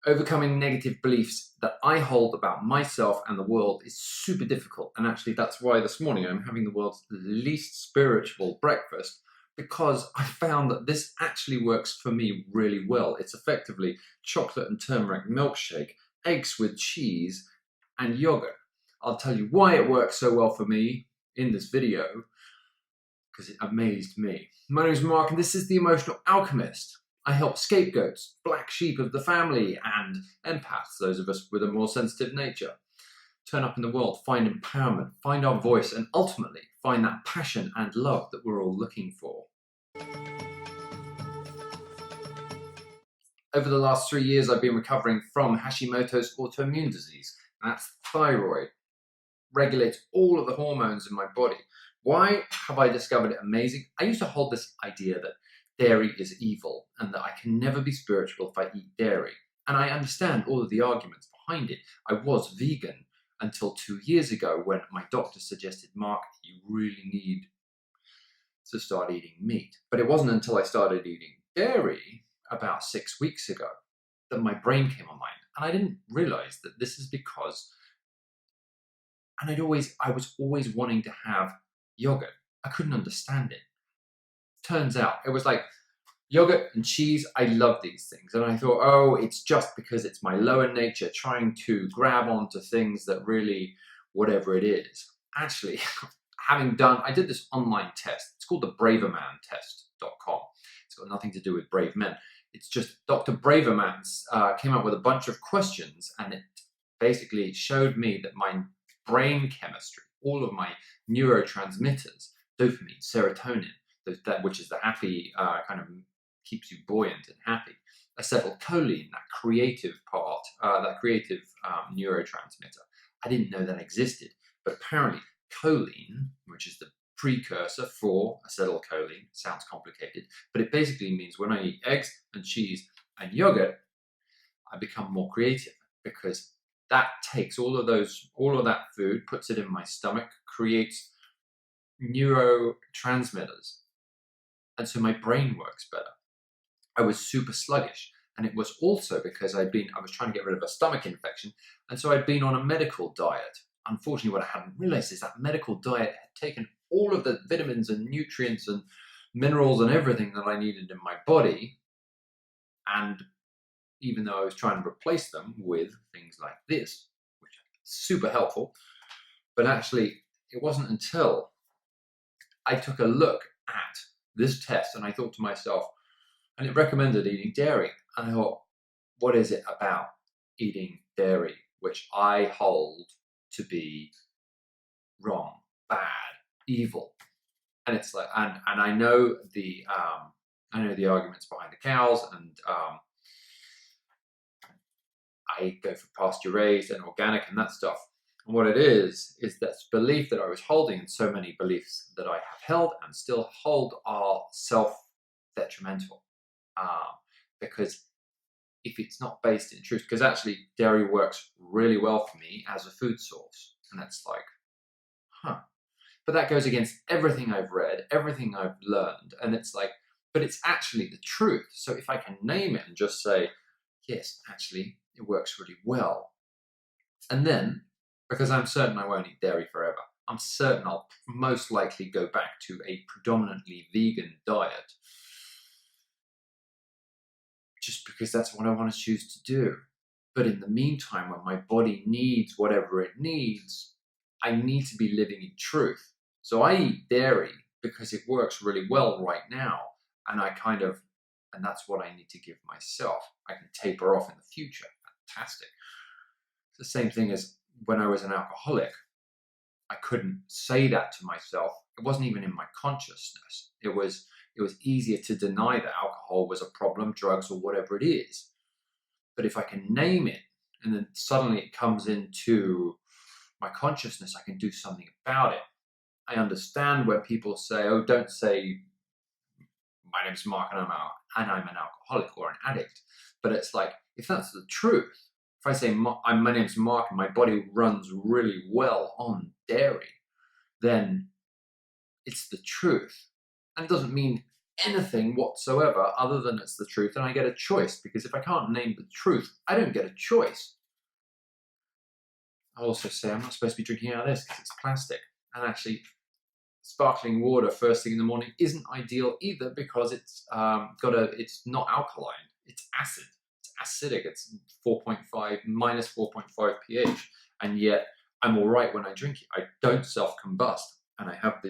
Overcoming negative beliefs that I hold about myself and the world is super difficult. And actually, that's why this morning I'm having the world's least spiritual breakfast, because I found that this actually works for me really well. It's effectively chocolate and turmeric milkshake, eggs with cheese, and yogurt. I'll tell you why it works so well for me in this video, because it amazed me. My name is Mark, and this is The Emotional Alchemist. I help scapegoats, black sheep of the family, and empaths, those of us with a more sensitive nature, turn up in the world, find empowerment, find our voice, and ultimately find that passion and love that we're all looking for. Over the last 3 years, I've been recovering from Hashimoto's autoimmune disease. That's thyroid. Regulates all of the hormones in my body. Why have I discovered it amazing? I used to hold this idea that dairy is evil and that I can never be spiritual if I eat dairy. And I understand all of the arguments behind it. I was vegan until 2 years ago when my doctor suggested, Mark, you really need to start eating meat. But it wasn't until I started eating dairy about 6 weeks ago that my brain came online. And I didn't realize that this is because, and I was always wanting to have yogurt. I couldn't understand it. Turns out it was like yogurt and cheese. I love these things. And I thought, oh, it's just because it's my lower nature trying to grab onto things that really, whatever it is. Actually, I did this online test. It's called the Braverman.com. It's got nothing to do with brave men. It's just Dr. Braverman came up with a bunch of questions, and it basically showed me that my brain chemistry, all of my neurotransmitters, dopamine, serotonin, which is the happy kind of keeps you buoyant and happy. Acetylcholine, that creative part, that creative neurotransmitter. I didn't know that existed, but apparently choline, which is the precursor for acetylcholine, sounds complicated, but it basically means when I eat eggs and cheese and yogurt, I become more creative, because that takes all of that food, puts it in my stomach, creates neurotransmitters. And so my brain works better. I was super sluggish. And it was also because I was trying to get rid of a stomach infection. And so I'd been on a medical diet. Unfortunately, what I hadn't realized is that medical diet had taken all of the vitamins and nutrients and minerals and everything that I needed in my body. And even though I was trying to replace them with things like this, which are super helpful, but actually it wasn't until I took a look at this test and I thought to myself, and it recommended eating dairy, and I thought, what is it about eating dairy which I hold to be wrong, bad, evil? And it's like, and I know the arguments behind the cows, and I go for pasture raised and organic and that stuff. And what it is this belief that I was holding, and so many beliefs that I have held and still hold are self-detrimental. Because if it's not based in truth, because actually dairy works really well for me as a food source. And that's like, But that goes against everything I've read, everything I've learned. And it's like, but it's actually the truth. So if I can name it and just say, yes, actually, it works really well. And then, because I'm certain I won't eat dairy forever, I'm certain I'll most likely go back to a predominantly vegan diet, just because that's what I want to choose to do. But in the meantime, when my body needs whatever it needs, I need to be living in truth. So I eat dairy because it works really well right now, and and that's what I need to give myself. I can taper off in the future. Fantastic. It's the same thing as when I was an alcoholic. I couldn't say that to myself. It wasn't even in my consciousness. It was easier to deny that alcohol was a problem, drugs, or whatever it is. But if I can name it, and then suddenly it comes into my consciousness, I can do something about it. I understand when people say, oh, don't say, my name's Mark and I'm an alcoholic or an addict. But it's like, if that's the truth, if I say my name's Mark and my body runs really well on dairy, then it's the truth. And it doesn't mean anything whatsoever other than it's the truth, and I get a choice, because if I can't name the truth, I don't get a choice. I also say I'm not supposed to be drinking out of this because it's plastic. And actually, sparkling water first thing in the morning isn't ideal either, because it's it's not alkaline, it's acid. It's acidic. It's 4.5 minus 4.5 pH, and yet I'm all right when I drink it. I don't self-combust, and I have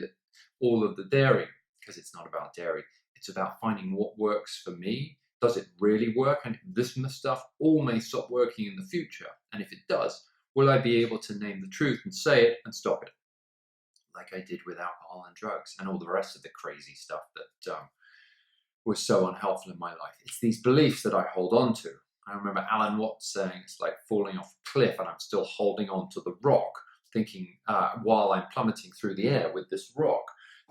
all of the dairy, because it's not about dairy. It's about finding what works for me. Does it really work? And this stuff all may stop working in the future. And if it does, will I be able to name the truth and say it and stop it? Like I did with alcohol and drugs and all the rest of the crazy stuff that was so unhelpful in my life. It's these beliefs that I hold on to. I remember Alan Watts saying it's like falling off a cliff and I'm still holding on to the rock, thinking while I'm plummeting through the air with this rock,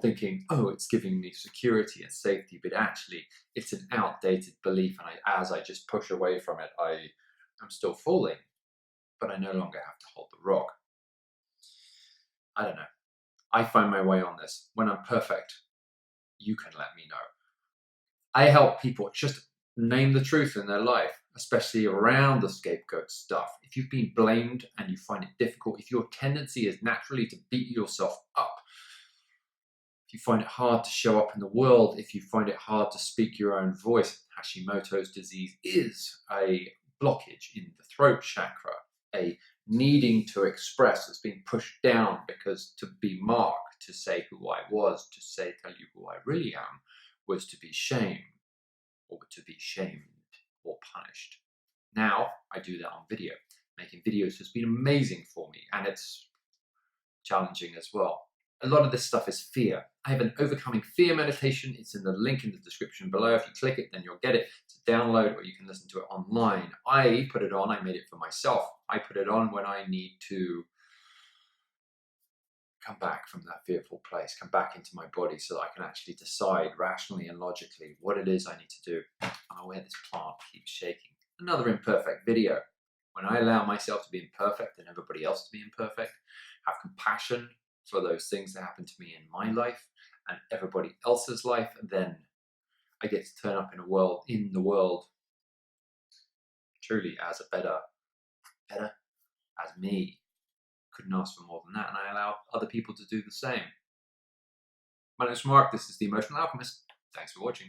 thinking, oh, it's giving me security and safety, but actually it's an outdated belief, and as I just push away from it, I'm still falling, but I no longer have to hold the rock. I don't know. I find my way on this. When I'm perfect, you can let me know. I help people just name the truth in their life, especially around the scapegoat stuff. If you've been blamed and you find it difficult, if your tendency is naturally to beat yourself up, if you find it hard to show up in the world, if you find it hard to speak your own voice, Hashimoto's disease is a blockage in the throat chakra, a needing to express that's being pushed down, because to be Mark, to say who I was, to tell you who I really am, was to be shamed, or to be shamed or punished. Now I do that on video. Making videos has been amazing for me, and it's challenging as well. A lot of this stuff is fear. I have an overcoming fear meditation. It's in the link in the description below. If you click it, then you'll get it. It's a download, or you can listen to it online. I put it on. I made it for myself. I put it on when I need to come back from that fearful place, come back into my body, so that I can actually decide rationally and logically what it is I need to do. Oh, where this plant keeps shaking. Another imperfect video. When I allow myself to be imperfect and everybody else to be imperfect, have compassion for those things that happen to me in my life and everybody else's life, then I get to turn up in the world truly as a better as me. Couldn't ask for more than that, and I allow other people to do the same. My name is Mark. This is The Emotional Alchemist. Thanks for watching.